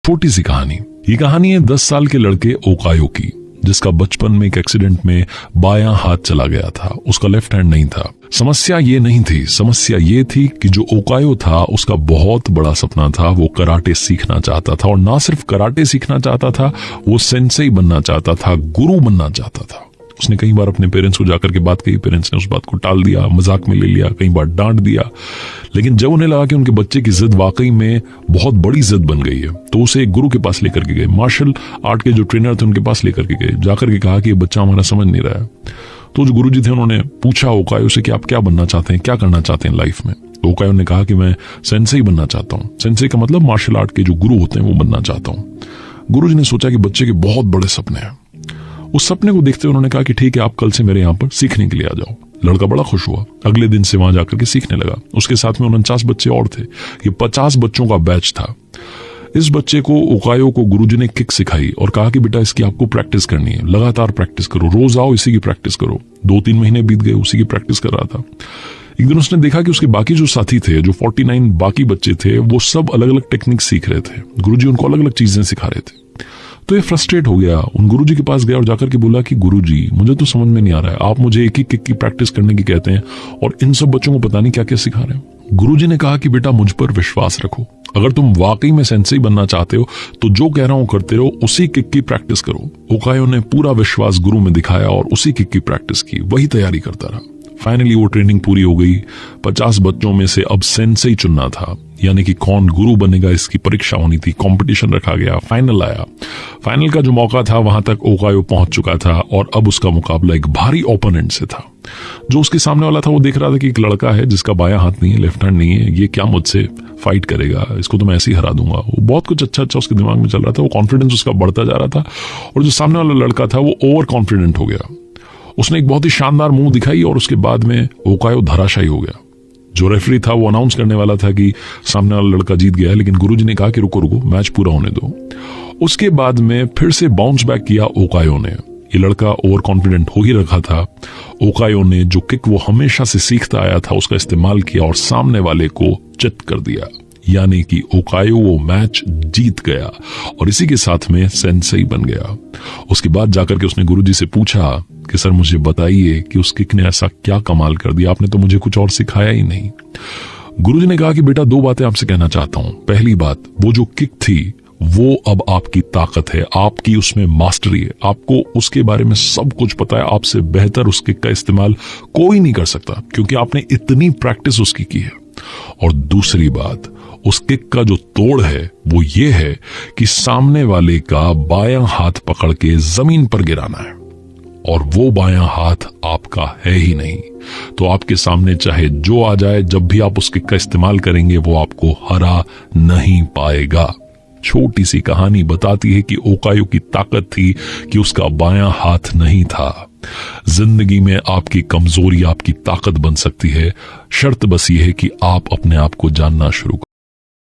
छोटी सी कहानी। ये कहानी है 10 साल के लड़के ओकायो की, जिसका बचपन में एक एक्सीडेंट में बायां हाथ चला गया था। उसका लेफ्ट हैंड नहीं था। समस्या ये नहीं थी, समस्या ये थी कि जो ओकायो था उसका बहुत बड़ा सपना था। वो कराटे सीखना चाहता था, और ना सिर्फ कराटे सीखना चाहता था, वो सेंसेई बनना चाहता था, गुरु बनना चाहता था। उसने कई बार अपने पेरेंट्स को जाकर के बात कही, पेरेंट्स ने उस बात को टाल दिया, मजाक में ले लिया, कई बार डांट दिया। लेकिन जब उन्हें लगा कि उनके बच्चे की जिद वाकई में बहुत बड़ी जिद बन गई है, तो उसे एक गुरु के पास लेकर के गए। मार्शल आर्ट के जो ट्रेनर थे उनके पास लेकर के गए, जाकर के कहा कि ये बच्चा हमारा समझ नहीं रहा है। तो जो गुरुजी थे उन्होंने पूछा ओकायो से कि आप क्या बनना चाहते हैं, क्या करना चाहते हैं लाइफ में। तो ओकायो ने कहा कि मैं सेंसेई बनना चाहता हूँ। सेंसेई का मतलब मार्शल आर्ट के जो गुरु होते हैं वो बनना चाहता हूँ। गुरुजी ने सोचा कि बच्चे के बहुत बड़े सपने हैं। उस सपने को देखते उन्होंने कहा कि ठीक है, आप कल से मेरे यहाँ पर सीखने के लिए आ जाओ। लड़का बड़ा खुश हुआ, अगले दिन से वहां जाकर के सीखने लगा। उसके साथ में 49 बच्चे और थे। ये 50 बच्चों का बैच था। इस बच्चे को ओकायो को गुरुजी ने किक सिखाई और कहा कि बेटा इसकी आपको प्रैक्टिस करनी है, लगातार प्रैक्टिस करो, रोज आओ इसी की प्रैक्टिस करो। 2-3 महीने बीत गए, उसी की प्रैक्टिस कर रहा था। एक दिन उसने देखा कि उसके बाकी जो साथी थे, जो 49 बाकी बच्चे थे, वो सब अलग अलग टेक्निक सीख रहे थे। गुरुजी उनको अलग अलग चीजें सिखा रहे थे। तो ये फ्रस्ट्रेट हो गया, उन गुरुजी के पास गया और जाकर के बोला कि गुरुजी मुझे तो समझ में नहीं आ रहा है, आप मुझे एक ही किक की प्रैक्टिस करने की कहते हैं और इन सब बच्चों को पता नहीं क्या क्या सिखा रहे हैं। गुरुजी ने कहा कि बेटा मुझ पर विश्वास रखो, अगर तुम वाकई में सेंसेई बनना चाहते हो तो जो कह रहा हूं करते रहो, उसी किक की प्रैक्टिस करो। ओकायो ने पूरा विश्वास गुरु में दिखाया और उसी किक की प्रैक्टिस की, वही तैयारी करता रहा। फाइनली वो ट्रेनिंग पूरी हो गई। 50 बच्चों में से अब सेंसेई चुनना था, यानी कि कौन गुरु बनेगा इसकी परीक्षा होनी थी। कंपटीशन रखा गया, फाइनल आया। फाइनल का जो मौका था वहां तक ओकायो पहुंच चुका था और अब उसका मुकाबला एक भारी ओपोनेंट से था। जो उसके सामने वाला था वो देख रहा था कि एक लड़का है जिसका बायां हाथ नहीं है, लेफ्ट हैंड नहीं है, ये क्या मुझसे फाइट करेगा, इसको तो मैं ऐसे ही हरा दूंगा। वो बहुत कुछ अच्छा अच्छा उसके दिमाग में चल रहा था। वो कॉन्फिडेंस उसका बढ़ता जा रहा था और जो सामने वाला लड़का था वो ओवर कॉन्फिडेंट हो गया। उसने एक बहुत ही शानदार मुंह दिखाई और उसके बाद में ओकायो धराशायी हो गया। जो रेफरी था वो अनाउंस करने वाला था कि सामने वाला लड़का जीत गया, लेकिन गुरुजी ने कहा कि रुको रुको, मैच पूरा होने दो। उसके बाद में फिर से बाउंस बैक किया ओकायो ने। ये लड़का ओवर कॉन्फिडेंट हो ही रखा था। ओकायो ने जो किक वो हमेशा से सीखता आया था उसका इस्तेमाल किया और सामने वाले को चित कर दिया, यानी कि ओकायो वो मैच जीत गया और इसी के साथ में सेंसेई बन गया। उसके बाद जाकर के उसने गुरुजी से पूछा कि सर मुझे बताइए कि उस किक ने ऐसा क्या कमाल कर दिया, आपने तो मुझे कुछ और सिखाया ही नहीं। गुरुजी ने कहा कि बेटा 2 बातें आपसे कहना चाहता हूं। पहली बात, वो जो किक थी वो अब आपकी ताकत है, आपकी उसमें मास्टरी है, आपको उसके बारे में सब कुछ पता है। आपसे बेहतर उस किक का इस्तेमाल कोई नहीं कर सकता, क्योंकि आपने इतनी प्रैक्टिस उसकी की है। और दूसरी बात, उस किक का जो तोड़ है वो ये है कि सामने वाले का बायां हाथ पकड़ के जमीन पर गिराना है, और वो बायां हाथ आपका है ही नहीं। तो आपके सामने चाहे जो आ जाए, जब भी आप उस किक का इस्तेमाल करेंगे वो आपको हरा नहीं पाएगा। छोटी सी कहानी बताती है कि ओकायो की ताकत थी कि उसका बायां हाथ नहीं था। जिंदगी में आपकी कमजोरी आपकी ताकत बन सकती है, शर्त बस ये है कि आप अपने आप को जानना शुरू करें।